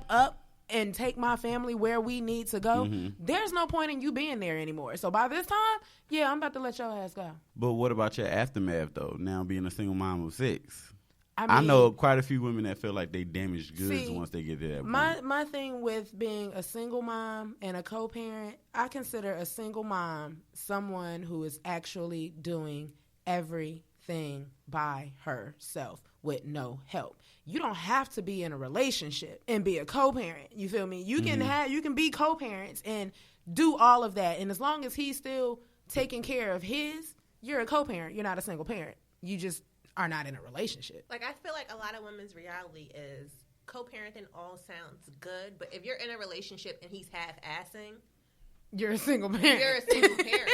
up and take my family where we need to go, there's no point in you being there anymore. So by this time, yeah, I'm about to let your ass go. But what about your aftermath, though, now being a single mom of 6? I I know quite a few women that feel like they damaged goods once they get to that point. My thing with being a single mom and a co-parent, I consider a single mom someone who is actually doing everything by herself with no help. You don't have to be in a relationship and be a co-parent. You feel me? You can be co-parents and do all of that. And as long as he's still taking care of his, you're a co-parent. You're not a single parent. You just are not in a relationship. Like, I feel like a lot of women's reality is co-parenting all sounds good, but if you're in a relationship and he's half-assing, you're a single parent. You're a single parent.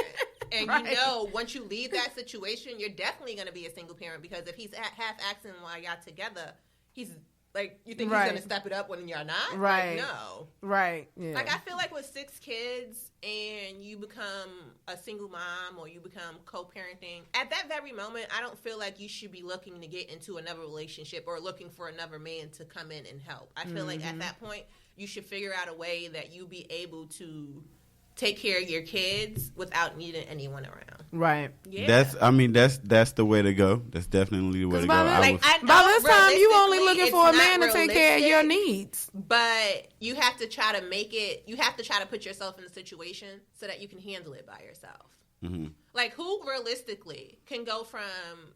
And right. You know, once you leave that situation, you're definitely going to be a single parent, because if he's half-assing while y'all together, he's like, you think he's going to step it up when you're not? Right. Like, no. Right. Yeah. Like, I feel like with 6 kids and you become a single mom or you become co-parenting, at that very moment, I don't feel like you should be looking to get into another relationship or looking for another man to come in and help. I feel like at that point, you should figure out a way that you be able to take care of your kids without needing anyone around. Right. Yeah. That's the way to go. That's definitely the way to go. By this time, you only looking for a man to take care of your needs. But you have to try to make it. You have to try to put yourself in a situation so that you can handle it by yourself. Mm-hmm. Like, who realistically can go from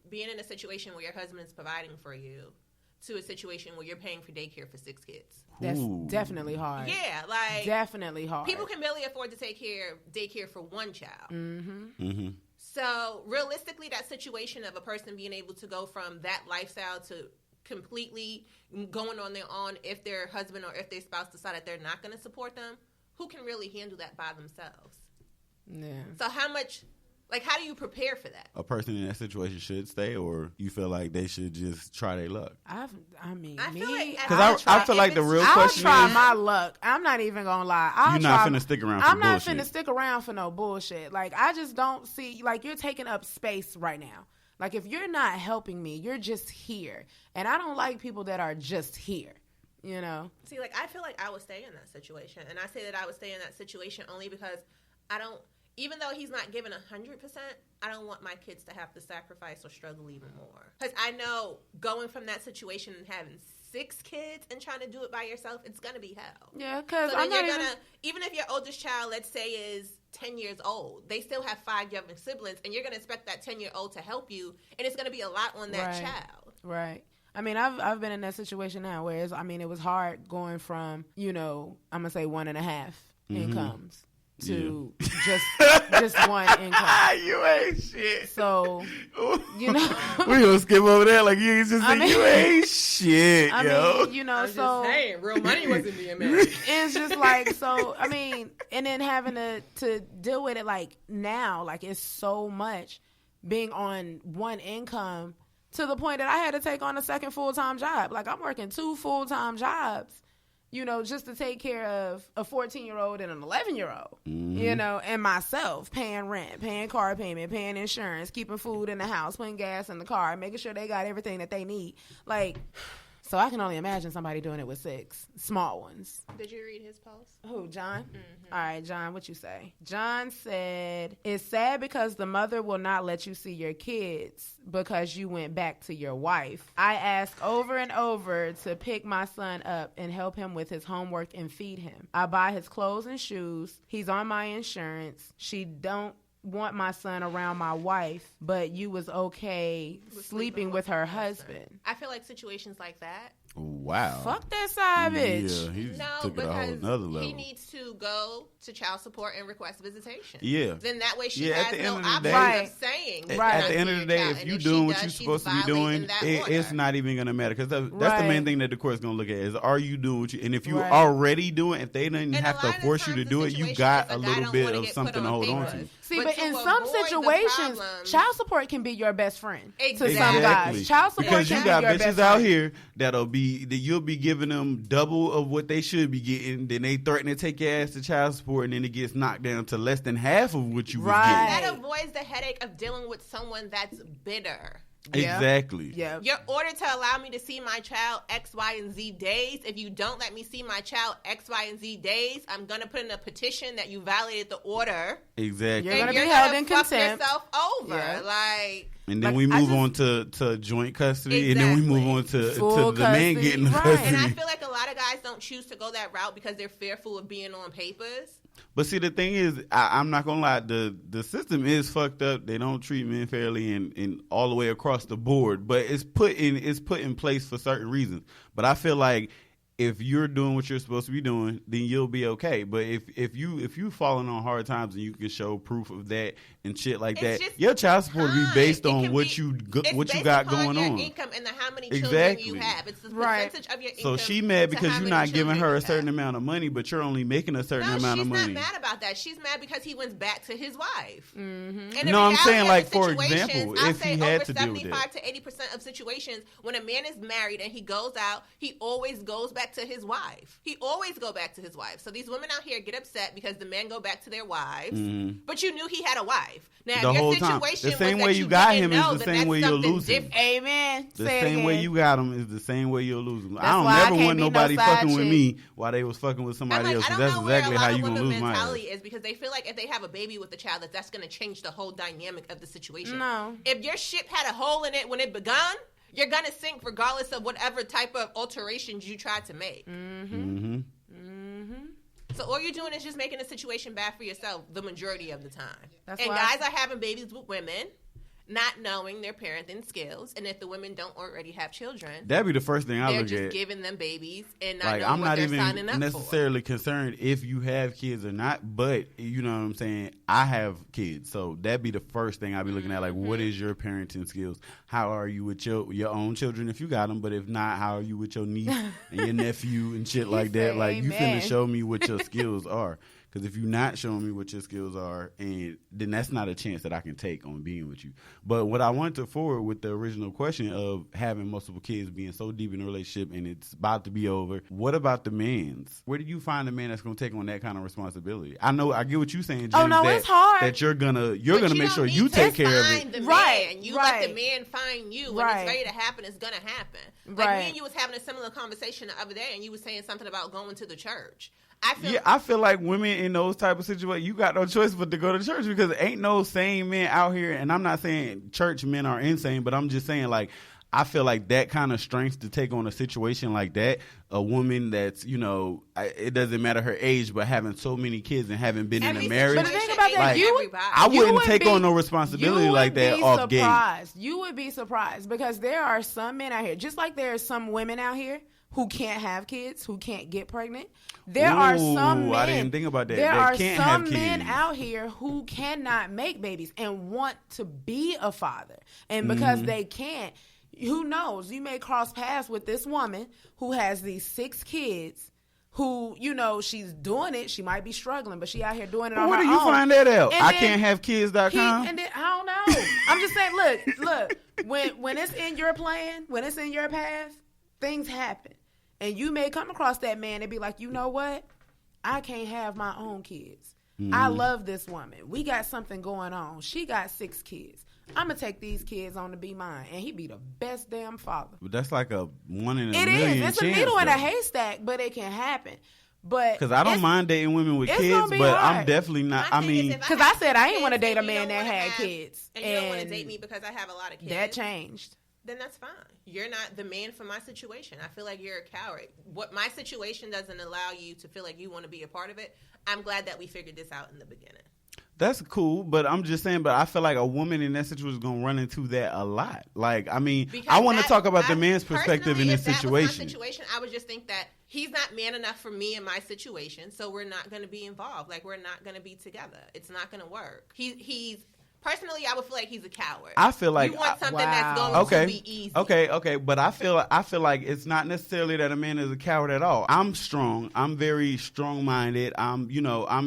being in a situation where your husband is providing for you to a situation where you're paying for daycare for 6 kids? That's definitely hard. Yeah, like, definitely hard. People can barely afford to take care of daycare for 1 child. Mm-hmm. Mm-hmm. So realistically, that situation of a person being able to go from that lifestyle to completely going on their own, if their husband or if their spouse decide that they're not going to support them, who can really handle that by themselves? Yeah. So how do you prepare for that? A person in that situation should stay, or you feel like they should just try their luck? I feel like the real question I'll try is, my luck. I'm not even gonna lie. You're not finna stick around for I'm not bullshit. finna stick around for no bullshit. Like, I just don't see, like, you're taking up space right now. Like, if you're not helping me, you're just here. And I don't like people that are just here, you know? See, like, I feel like I would stay in that situation. And I say that I would stay in that situation only because even though he's not giving 100%, I don't want my kids to have to sacrifice or struggle even more. Because I know going from that situation and having 6 kids and trying to do it by yourself, it's going to be hell. Yeah, because even if your oldest child, let's say, is 10 years old, they still have 5 younger siblings, and you're going to expect that 10-year-old to help you, and it's going to be a lot on that child. Right. I mean, I've been in that situation now where it was hard going from, I'm going to say 1.5 incomes to just one income. You ain't shit. So, we gonna skip over that like you just said you ain't shit, yo. Saying, real money wasn't being made. It's just like, so, I mean, and then having to deal with it like now, like, it's so much being on one income to the point that I had to take on a second full-time job. Like, I'm working 2 full-time jobs, just to take care of a 14-year-old and an 11-year-old, and myself, paying rent, paying car payment, paying insurance, keeping food in the house, putting gas in the car, making sure they got everything that they need. Like, so I can only imagine somebody doing it with 6 small ones. Did you read his post? Who, John? Mm-hmm. All right, John, what you say? John said, it's sad because the mother will not let you see your kids because you went back to your wife. I ask over and over to pick my son up and help him with his homework and feed him. I buy his clothes and shoes. He's on my insurance. She don't want my son around my wife, but you was okay sleeping with her husband. I feel like situations like that. Wow. Fuck that side bitch. Yeah, he took it a whole nother level. He needs to go to child support and request visitation. Yeah. Then that way she has no option of saying. At the end of the day, if you're doing what you're supposed to be doing, it's not even going to matter. Because that's the main thing that the court's going to look at is, are you doing what you... And if you already doing, if they didn't have to force you to do it, you got a little bit of something to hold on to. See, but in some situations, child support can be your best friend. Exactly. To some guys. Child support because you got bitches bitches out here that you'll be giving them double of what they should be getting. Then they threaten to take your ass to child support, and then it gets knocked down to less than half of what you was getting. That avoids the headache of dealing with someone that's bitter. Exactly. Yeah. Your order to allow me to see my child X, Y, and Z days. If you don't let me see my child X, Y, and Z days, I'm gonna put in a petition that you violated the order. Exactly. You're gonna be held in contempt. Yourself over, And then we move on to joint custody, and then we move on to the man getting custody. And I feel like a lot of guys don't choose to go that route because they're fearful of being on papers. But see, the thing is, I'm not gonna lie, the system is fucked up. They don't treat men fairly, and all the way across the board. But it's put in place for certain reasons. But I feel like if you're doing what you're supposed to be doing, then you'll be okay. But if you falling on hard times and you can show proof of that and shit like that, your child support will be based on what you got going on. Income and how many children you have. It's the percentage of your income. So she mad because you're not giving her a certain amount of money, but you're only making a certain amount of money. She's not mad about that. She's mad because he went back to his wife. Mm-hmm. No, I'm saying, like, for example, if he had to do that. 75 to 80% of situations, when a man is married and he goes out, he always goes back to his wife. He always go back to his wife. So these women out here get upset because the men go back to their wives, but you knew he had a wife. Now, the if whole your time, situation the same was way that you got him know, is the same way you'll lose him. Amen. The same way you got him is the same way you'll lose him. That's I don't why never want nobody fucking with me while they was fucking with somebody else. I don't That's know where exactly a lot how of you gonna lose my mentality ass. is because they feel like if they have a baby with a child, that's going to change the whole dynamic of the situation. No. If your ship had a hole in it when it begun, you're going to sink regardless of whatever type of alterations you tried to make. So all you're doing is just making the situation bad for yourself the majority of the time. And guys are having babies with women, not knowing their parenting skills, and if the women don't already have children, that'd be the first thing I look at. They're just giving them babies and not like, knowing I'm what not they're even signing up necessarily concerned if you have kids or not, but you know what I'm saying. I have kids, so that'd be the first thing I'd be looking at. Like, what is your parenting skills? How are you with your own children if you got them? But if not, how are you with your niece and your nephew and shit like that? Like, you finna show me what your skills are. Because if you're not showing me what your skills are, and then that's not a chance that I can take on being with you. But what I wanted to forward with the original question of having multiple kids, being so deep in a relationship and it's about to be over, what about the man's? Where do you find a man that's going to take on that kind of responsibility? I get what you're saying, Jen, it's hard. That you're gonna make sure you take care of it. The man. You let the man find you. When it's ready to happen, it's going to happen. Like me and you was having a similar conversation the other day, and you was saying something about going to the church. I feel like women in those type of situations, you got no choice but to go to church because ain't no sane men out here. And I'm not saying church men are insane, but I'm just saying, like, I feel like that kind of strength to take on a situation like that, a woman that's, it doesn't matter her age, but having so many kids and having been in a marriage. But the thing about that, I wouldn't take on no responsibility like that off gate. You would be surprised because there are some men out here, just like there are some women out here who can't have kids, who can't get pregnant. There are some men. I didn't think about that. There that are can't some have men kids. out here who cannot make babies and want to be a father. And because they can't, who knows? You may cross paths with this woman who has these 6 kids who, she's doing it. She might be struggling, but she out here doing it on her own. Where do you find that out? And I can't have kids.com? And then, I don't know. I'm just saying, look, when it's in your plan, when it's in your path, things happen. And you may come across that man and be like, you know what? I can't have my own kids. I love this woman. We got something going on. She got 6 kids. I'm going to take these kids on to be mine. And he be the best damn father. But that's like a 1 in a million It is. It's a needle in a though. haystack, but it can happen. But because I don't mind dating women with kids, but hard. I'm definitely not. Because I said I ain't want to date a man that had kids. And you don't want to date me because I have a lot of kids. That changed. Then that's fine. You're not the man for my situation. I feel like you're a coward. What my situation doesn't allow you to feel like you want to be a part of it. I'm glad that we figured this out in the beginning. That's cool, but I'm just saying, but I feel like a woman in that situation is going to run into that a lot. Like, I mean, because I want to talk about the man's perspective in this situation. If that was my situation, I would just think that he's not man enough for me in my situation, so we're not going to be involved. Like, we're not going to be together. It's not going to work. He's personally, I would feel like he's a coward. I feel like you want something that's going to be easy. Okay, but I feel like it's not necessarily that a man is a coward at all. I'm strong. I'm very strong-minded. I'm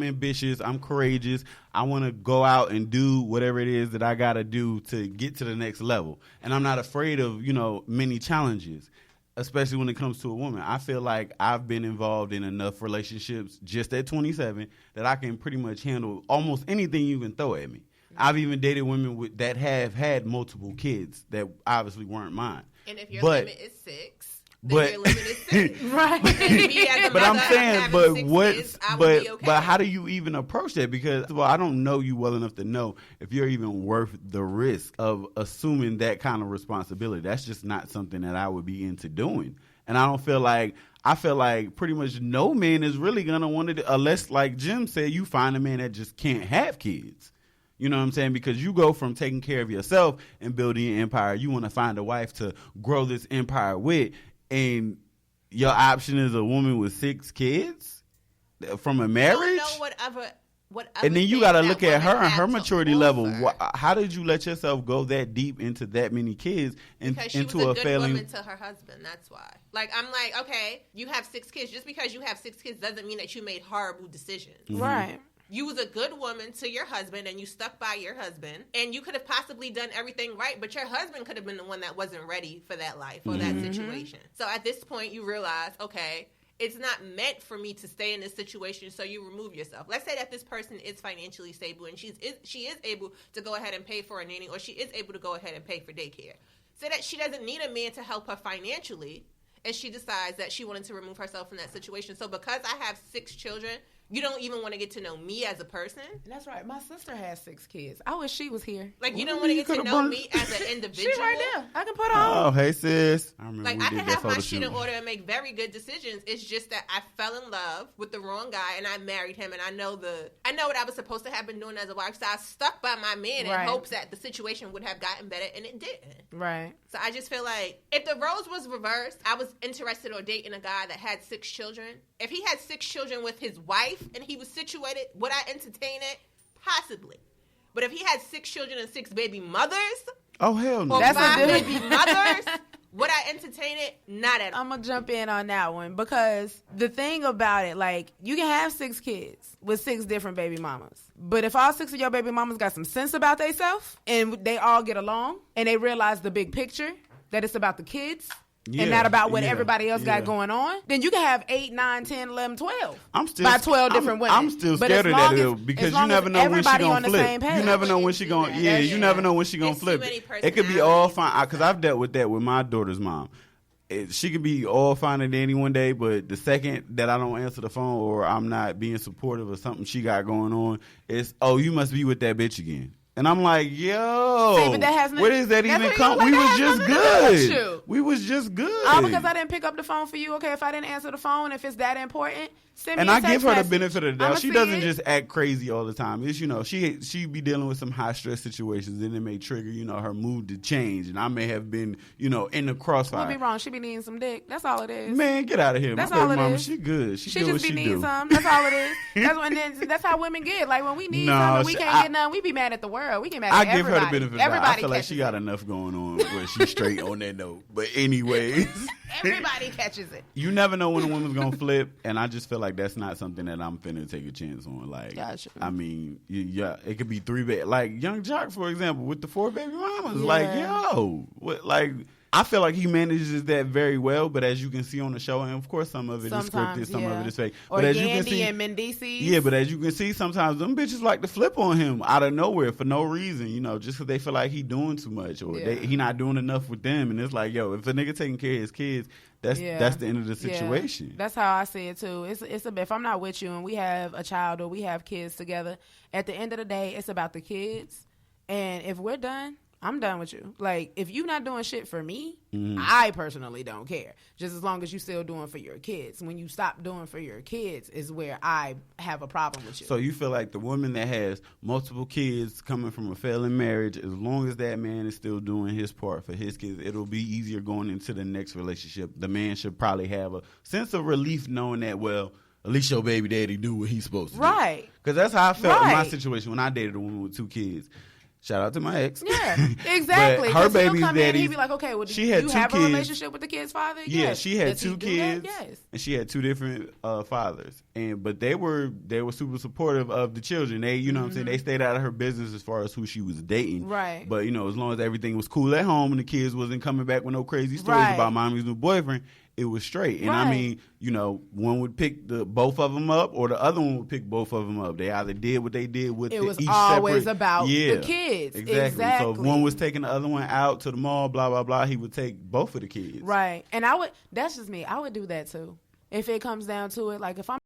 ambitious. I'm courageous. I want to go out and do whatever it is that I got to do to get to the next level. And I'm not afraid of, many challenges, especially when it comes to a woman. I feel like I've been involved in enough relationships just at 27 that I can pretty much handle almost anything you can throw at me. I've even dated women that have had multiple kids that obviously weren't mine. And if your limit is 6. But your limit is 6. Right. But I'm saying, but how do you even approach that? Because, well, I don't know you well enough to know if you're even worth the risk of assuming that kind of responsibility. That's just not something that I would be into doing. And I feel like pretty much no man is really going to want to, unless, like Jim said, you find a man that just can't have kids. You know what I'm saying? Because you go from taking care of yourself and building an empire, you want to find a wife to grow this empire with. And your option is a woman with 6 kids from a marriage? You don't know whatever and then you got to look at her and her maturity level. How did you let yourself go that deep into that many kids and because she into was a good woman to her husband? That's why. Like, I'm like, okay, you have 6 kids. Just because you have 6 kids doesn't mean that you made horrible decisions. Mm-hmm. Right. You was a good woman to your husband and you stuck by your husband and you could have possibly done everything right, but your husband could have been the one that wasn't ready for that life or that situation. So at this point you realize, okay, it's not meant for me to stay in this situation, so you remove yourself. Let's say that this person is financially stable and she is able to go ahead and pay for a nanny, or she is able to go ahead and pay for daycare. Say that she doesn't need a man to help her financially, and she decides that she wanted to remove herself from that situation. So because I have 6 children, you don't even want to get to know me as a person. That's right. My sister has 6 kids. I wish she was here. Like, you don't want to get to know me as an individual. She right there. I can put her on. Oh, hey, sis. I can have my shit in order and make very good decisions. It's just that I fell in love with the wrong guy and I married him, and I know what I was supposed to have been doing as a wife. So I stuck by my man in hopes that the situation would have gotten better, and it didn't. Right. So I just feel like if the roles was reversed, I was interested or dating a guy that had 6 children. If he had 6 children with his wife and he was situated, would I entertain it? Possibly. But if he had 6 children and 6 baby mothers, oh hell no, or that's 5 baby mothers, would I entertain it? Not at all. I'm gonna jump in on that one because the thing about it, like, you can have 6 kids with 6 different baby mamas, but if all 6 of your baby mamas got some sense about themselves and they all get along and they realize the big picture, that it's about the kids. Yeah, and not about what everybody else got going on, then you can have 8, 9, 10, 11, 12. By 12 different women. I'm still scared of that because you never know when she's going to flip. You never know when she's going to, you never know when she's going to flip. It could be all fine, because I've dealt with that with my daughter's mom. She could be all fine and dandy one day, but the second that I don't answer the phone or I'm not being supportive of something she got going on, it's, oh, you must be with that bitch again. And I'm like, yo, where does that even come? We was just good. We was just good. All because I didn't pick up the phone for you. Okay, if I didn't answer the phone, if it's that important, send me and a I give her message. The benefit of the doubt. She doesn't just act crazy all the time. It's, she be dealing with some high stress situations, and it may trigger, her mood to change. And I may have been, in the crossfire. We'll be wrong. She be needing some dick. That's all it is. Man, get out of here. That's my all it mama, is. She good. She just be needing some. That's all it is. That's how women get. Like, when we need something, we can't get none. We be mad at the world. We get mad at everybody. I give her the benefit of the doubt. I feel like she got it. enough going on where she's straight on that note. But anyways. Everybody catches it. You never know when a woman's going to flip, and I just feel like that's not something that I'm finna take a chance on. Like, gotcha. I mean, it could be 3 like Young Jock, for example, with the 4 baby mamas. Yeah. Like, yo, I feel like he manages that very well, but as you can see on the show, and of course some of it is scripted, some of it is fake. Or but as Yandy you can see, and Mendices. Yeah, but as you can see, sometimes them bitches like to flip on him out of nowhere for no reason, just because they feel like he doing too much or he not doing enough with them. And it's like, yo, if a nigga taking care of his kids, that's the end of the situation. Yeah. That's how I see it too. It's if I'm not with you and we have a child or we have kids together, at the end of the day, it's about the kids. And if we're done, I'm done with you. Like, if you're not doing shit for me, I personally don't care. Just as long as you still doing for your kids. When you stop doing for your kids is where I have a problem with you. So you feel like the woman that has multiple kids coming from a failing marriage, as long as that man is still doing his part for his kids, it'll be easier going into the next relationship. The man should probably have a sense of relief knowing that, well, at least your baby daddy do what he's supposed to do. Right. Because that's how I felt in my situation when I dated a woman with 2 kids. Shout out to my ex. Yeah, exactly. Her baby's daddy. He'd be like, okay, well, do she had you 2 have kids. a relationship with the kid's father? Yeah, yes. she had Does 2 kids. Yes. And she had 2 different fathers. But they were super supportive of the children. They, what I'm saying, they stayed out of her business as far as who she was dating. Right. But, as long as everything was cool at home and the kids wasn't coming back with no crazy stories about mommy's new boyfriend, it was straight. And I mean, you know, one would pick both of them up, or the other one would pick both of them up. They either did what they did with it was each always separate, about the kids. Exactly. So if one was taking the other one out to the mall, blah blah blah, he would take both of the kids. Right. And that's just me. I would do that too. If it comes down to it, like if I'm